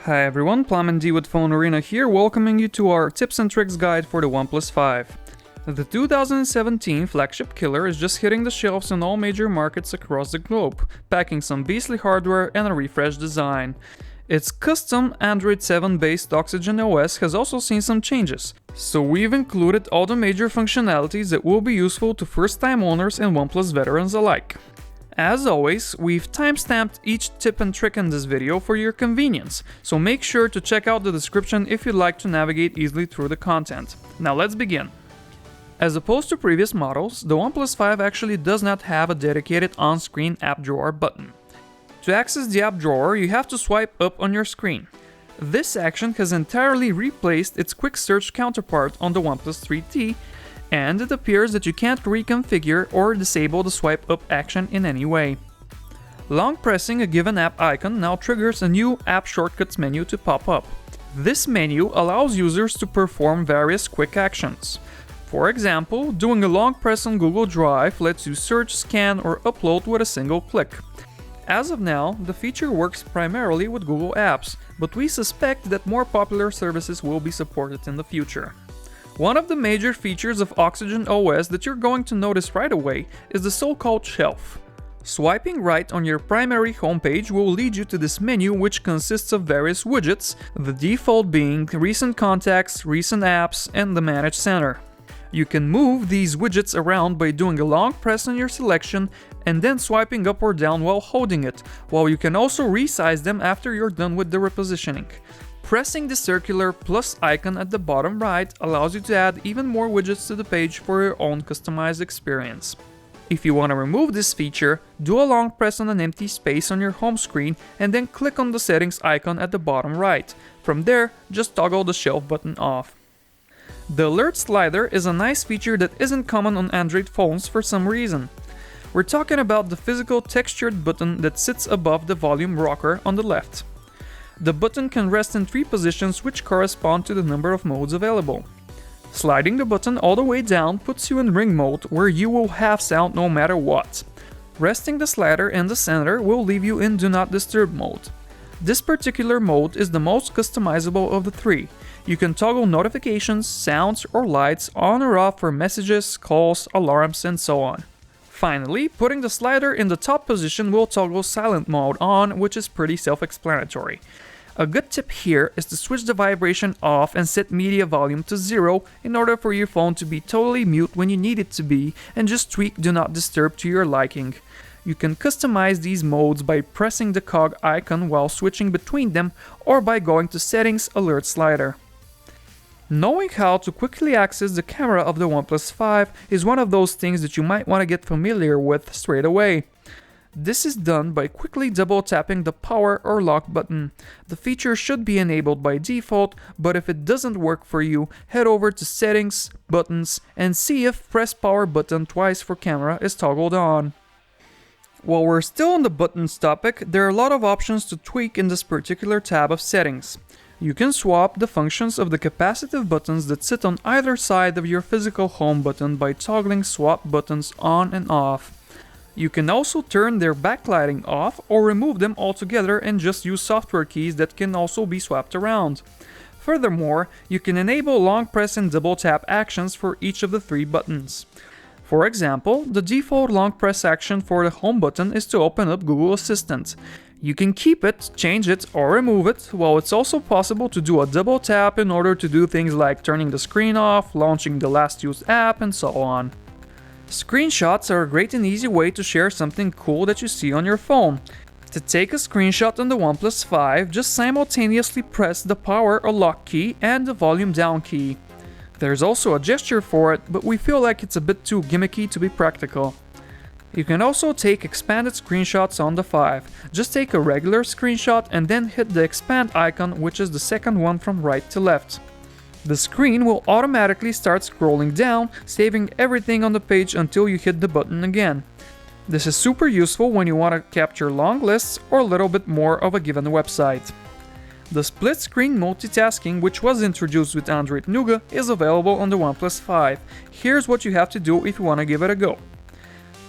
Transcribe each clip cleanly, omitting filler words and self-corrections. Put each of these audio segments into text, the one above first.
Hi everyone, Plum D with PhoneArena here, welcoming you to our tips and tricks guide for the OnePlus 5. The 2017 flagship killer is just hitting the shelves in all major markets across the globe, packing some beastly hardware and a refreshed design. Its custom Android 7 based Oxygen OS has also seen some changes, so we've included all the major functionalities that will be useful to first-time owners and OnePlus veterans alike. As always, we've timestamped each tip and trick in this video for your convenience, so make sure to check out the description if you'd like to navigate easily through the content. Now let's begin. As opposed to previous models, the OnePlus 5 actually does not have a dedicated on-screen app drawer button. To access the app drawer, you have to swipe up on your screen. This action has entirely replaced its quick search counterpart on the OnePlus 3T, and it appears that you can't reconfigure or disable the swipe up action in any way. Long pressing a given app icon now triggers a new app shortcuts menu to pop up. This menu allows users to perform various quick actions. For example, doing a long press on Google Drive lets you search, scan, or upload with a single click. As of now, the feature works primarily with Google Apps, but we suspect that more popular services will be supported in the future. One of the major features of Oxygen OS that you're going to notice right away is the so-called shelf. Swiping right on your primary homepage will lead you to this menu, which consists of various widgets, the default being recent contacts, recent apps, and the Manage Center. You can move these widgets around by doing a long press on your selection and then swiping up or down while holding it, while you can also resize them after you're done with the repositioning. Pressing the circular plus icon at the bottom right allows you to add even more widgets to the page for your own customized experience. If you want to remove this feature, do a long press on an empty space on your home screen and then click on the settings icon at the bottom right. From there, just toggle the shelf button off. The alert slider is a nice feature that isn't common on Android phones for some reason. We're talking about the physical textured button that sits above the volume rocker on the left. The button can rest in 3 positions which correspond to the number of modes available. Sliding the button all the way down puts you in ring mode, where you will have sound no matter what. Resting the slider in the center will leave you in Do Not Disturb mode. This particular mode is the most customizable of the 3. You can toggle notifications, sounds, or lights on or off for messages, calls, alarms, and so on. Finally, putting the slider in the top position will toggle silent mode on, which is pretty self-explanatory. A good tip here is to switch the vibration off and set media volume to 0 in order for your phone to be totally mute when you need it to be, and just tweak Do Not Disturb to your liking. You can customize these modes by pressing the cog icon while switching between them, or by going to Settings Alert Slider. Knowing how to quickly access the camera of the OnePlus 5 is one of those things that you might want to get familiar with straight away. This is done by quickly double tapping the power or lock button. The feature should be enabled by default, but if it doesn't work for you, head over to Settings, Buttons, and see if Press Power button twice for camera is toggled on. While we're still on the buttons topic, there are a lot of options to tweak in this particular tab of settings. You can swap the functions of the capacitive buttons that sit on either side of your physical home button by toggling swap buttons on and off. You can also turn their backlighting off or remove them altogether and just use software keys that can also be swapped around. Furthermore, you can enable long press and double tap actions for each of the 3 buttons. For example, the default long press action for the home button is to open up Google Assistant. You can keep it, change it, or remove it, while it's also possible to do a double tap in order to do things like turning the screen off, launching the last used app, and so on. Screenshots are a great and easy way to share something cool that you see on your phone. To take a screenshot on the OnePlus 5, just simultaneously press the power or lock key and the volume down key. There's also a gesture for it, but we feel like it's a bit too gimmicky to be practical. You can also take expanded screenshots on the 5. Just take a regular screenshot and then hit the expand icon, which is the second one from right to left. The screen will automatically start scrolling down, saving everything on the page until you hit the button again. This is super useful when you want to capture long lists or a little bit more of a given website. The split screen multitasking, which was introduced with Android Nougat, is available on the OnePlus 5. Here's what you have to do if you want to give it a go.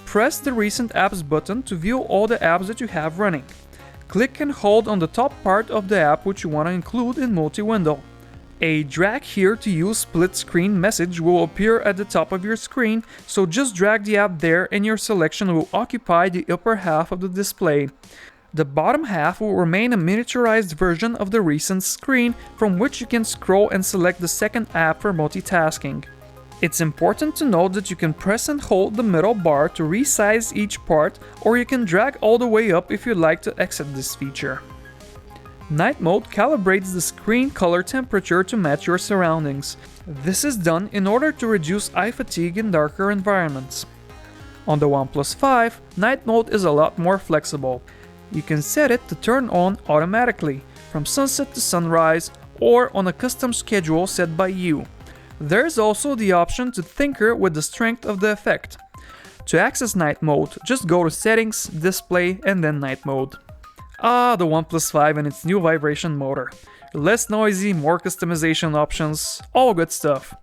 Press the Recent Apps button to view all the apps that you have running. Click and hold on the top part of the app which you want to include in multi-window. A drag here to use split screen message will appear at the top of your screen, so just drag the app there and your selection will occupy the upper half of the display. The bottom half will remain a miniaturized version of the recent screen from which you can scroll and select the second app for multitasking. It's important to note that you can press and hold the middle bar to resize each part, or you can drag all the way up if you'd like to exit this feature. Night mode calibrates the screen color temperature to match your surroundings. This is done in order to reduce eye fatigue in darker environments. On the OnePlus 5, night mode is a lot more flexible. You can set it to turn on automatically, from sunset to sunrise, or on a custom schedule set by you. There's also the option to tinker with the strength of the effect. To access night mode, just go to Settings, Display, and then Night Mode. Ah, the OnePlus 5 and its new vibration motor. Less noisy, more customization options, all good stuff.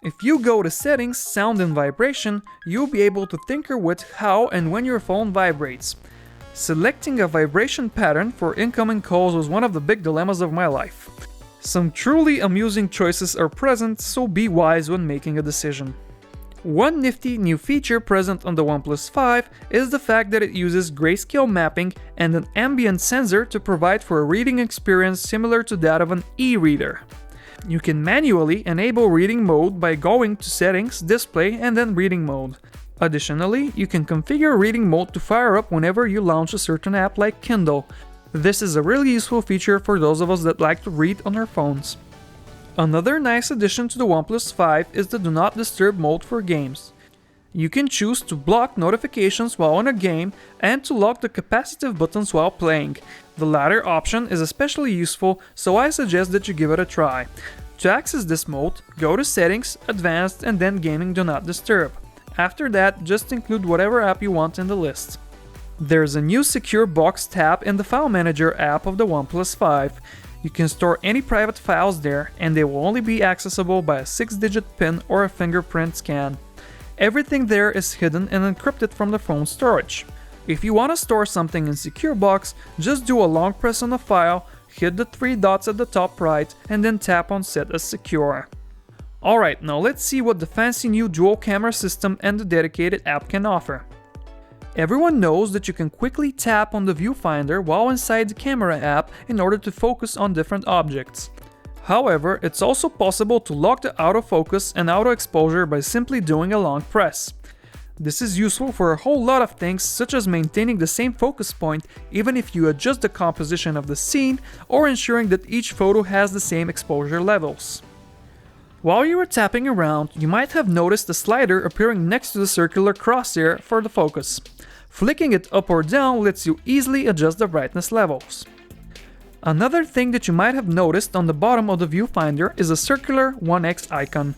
If you go to Settings, Sound and Vibration, you'll be able to tinker with how and when your phone vibrates. Selecting a vibration pattern for incoming calls was one of the big dilemmas of my life. Some truly amusing choices are present, so be wise when making a decision. One nifty new feature present on the OnePlus 5 is the fact that it uses grayscale mapping and an ambient sensor to provide for a reading experience similar to that of an e-reader. You can manually enable reading mode by going to Settings, Display, and then Reading Mode. Additionally, you can configure reading mode to fire up whenever you launch a certain app like Kindle. This is a really useful feature for those of us that like to read on our phones. Another nice addition to the OnePlus 5 is the Do Not Disturb mode for games. You can choose to block notifications while in a game and to lock the capacitive buttons while playing. The latter option is especially useful, so I suggest that you give it a try. To access this mode, go to Settings, Advanced, and then Gaming Do Not Disturb. After that, just include whatever app you want in the list. There's a new Secure Box tab in the File Manager app of the OnePlus 5. You can store any private files there, and they will only be accessible by a 6-digit PIN or a fingerprint scan. Everything there is hidden and encrypted from the phone storage. If you want to store something in Secure Box, just do a long press on a file, hit the 3 dots at the top right, and then tap on Set as Secure. Alright, now let's see what the fancy new dual camera system and the dedicated app can offer. Everyone knows that you can quickly tap on the viewfinder while inside the camera app in order to focus on different objects. However, it's also possible to lock the autofocus and auto exposure by simply doing a long press. This is useful for a whole lot of things, such as maintaining the same focus point even if you adjust the composition of the scene, or ensuring that each photo has the same exposure levels. While you were tapping around, you might have noticed a slider appearing next to the circular crosshair for the focus. Flicking it up or down lets you easily adjust the brightness levels. Another thing that you might have noticed on the bottom of the viewfinder is a circular 1x icon.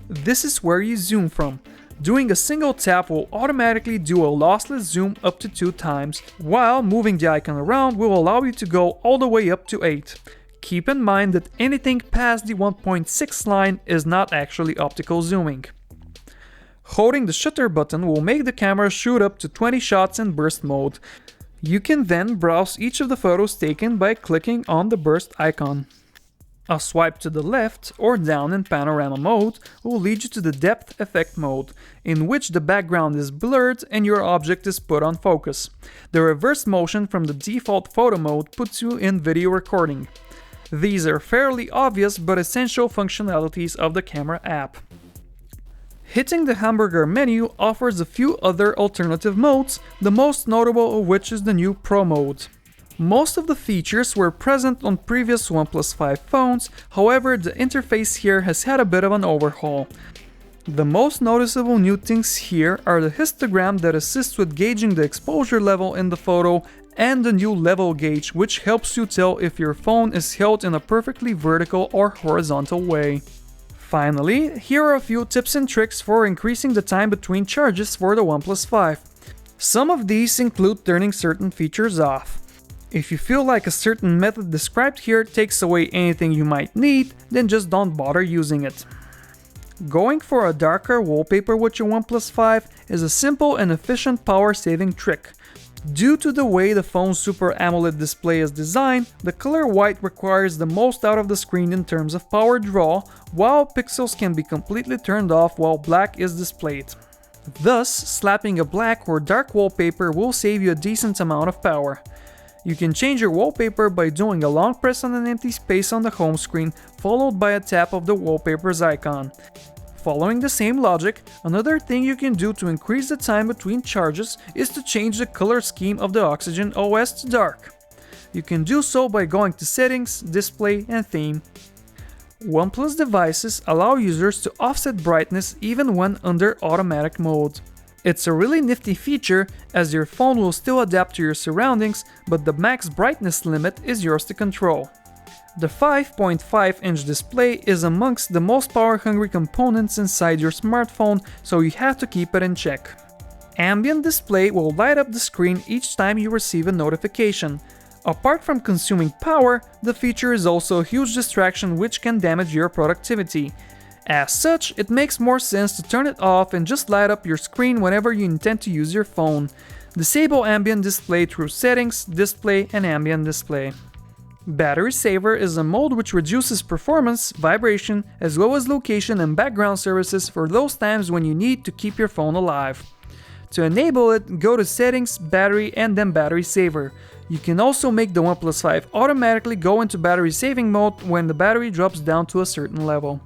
This is where you zoom from. Doing a single tap will automatically do a lossless zoom up to 2 times, while moving the icon around will allow you to go all the way up to 8. Keep in mind that anything past the 1.6 line is not actually optical zooming. Holding the shutter button will make the camera shoot up to 20 shots in burst mode. You can then browse each of the photos taken by clicking on the burst icon. A swipe to the left or down in panorama mode will lead you to the depth effect mode, in which the background is blurred and your object is put on focus. The reverse motion from the default photo mode puts you in video recording. These are fairly obvious but essential functionalities of the camera app. Hitting the hamburger menu offers a few other alternative modes, the most notable of which is the new Pro mode. Most of the features were present on previous OnePlus 5 phones, however the interface here has had a bit of an overhaul. The most noticeable new things here are the histogram that assists with gauging the exposure level in the photo, and the new level gauge, which helps you tell if your phone is held in a perfectly vertical or horizontal way. Finally, here are a few tips and tricks for increasing the time between charges for the OnePlus 5. Some of these include turning certain features off. If you feel like a certain method described here takes away anything you might need, then just don't bother using it. Going for a darker wallpaper with your OnePlus 5 is a simple and efficient power-saving trick. Due to the way the phone's Super AMOLED display is designed, the color white requires the most out of the screen in terms of power draw, while pixels can be completely turned off while black is displayed. Thus, slapping a black or dark wallpaper will save you a decent amount of power. You can change your wallpaper by doing a long press on an empty space on the home screen, followed by a tap of the wallpaper's icon. Following the same logic, another thing you can do to increase the time between charges is to change the color scheme of the Oxygen OS to dark. You can do so by going to Settings, Display, and Theme. OnePlus devices allow users to offset brightness even when under automatic mode. It's a really nifty feature, as your phone will still adapt to your surroundings, but the max brightness limit is yours to control. The 5.5-inch display is amongst the most power-hungry components inside your smartphone, so you have to keep it in check. Ambient display will light up the screen each time you receive a notification. Apart from consuming power, the feature is also a huge distraction which can damage your productivity. As such, it makes more sense to turn it off and just light up your screen whenever you intend to use your phone. Disable ambient display through Settings, Display, and Ambient Display. Battery Saver is a mode which reduces performance, vibration, as well as location and background services for those times when you need to keep your phone alive. To enable it, go to Settings, Battery, and then Battery Saver. You can also make the OnePlus 5 automatically go into battery saving mode when the battery drops down to a certain level.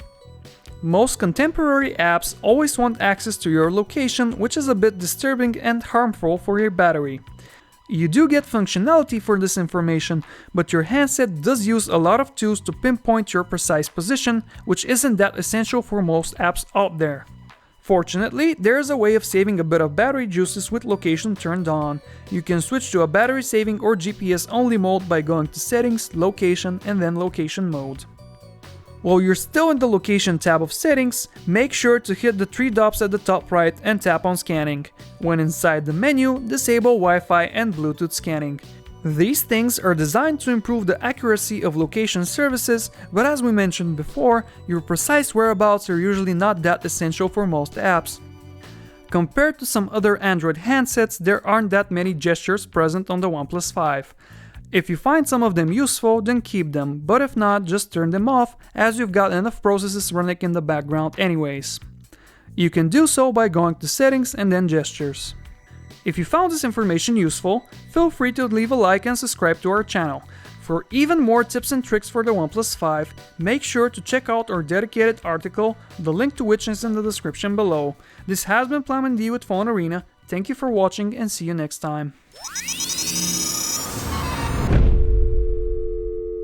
Most contemporary apps always want access to your location, which is a bit disturbing and harmful for your battery. You do get functionality for this information, but your handset does use a lot of tools to pinpoint your precise position, which isn't that essential for most apps out there. Fortunately, there is a way of saving a bit of battery juices with location turned on. You can switch to a battery saving or GPS only mode by going to Settings, Location, and then Location mode. While you're still in the Location tab of Settings, make sure to hit the three dots at the top right and tap on Scanning. When inside the menu, disable Wi-Fi and Bluetooth scanning. These things are designed to improve the accuracy of location services, but as we mentioned before, your precise whereabouts are usually not that essential for most apps. Compared to some other Android handsets, there aren't that many gestures present on the OnePlus 5. If you find some of them useful, then keep them, but if not, just turn them off, as you've got enough processes running in the background anyways. You can do so by going to Settings and then Gestures. If you found this information useful, feel free to leave a like and subscribe to our channel. For even more tips and tricks for the OnePlus 5, make sure to check out our dedicated article, the link to which is in the description below. This has been Plamen D with PhoneArena. Thank you for watching and see you next time.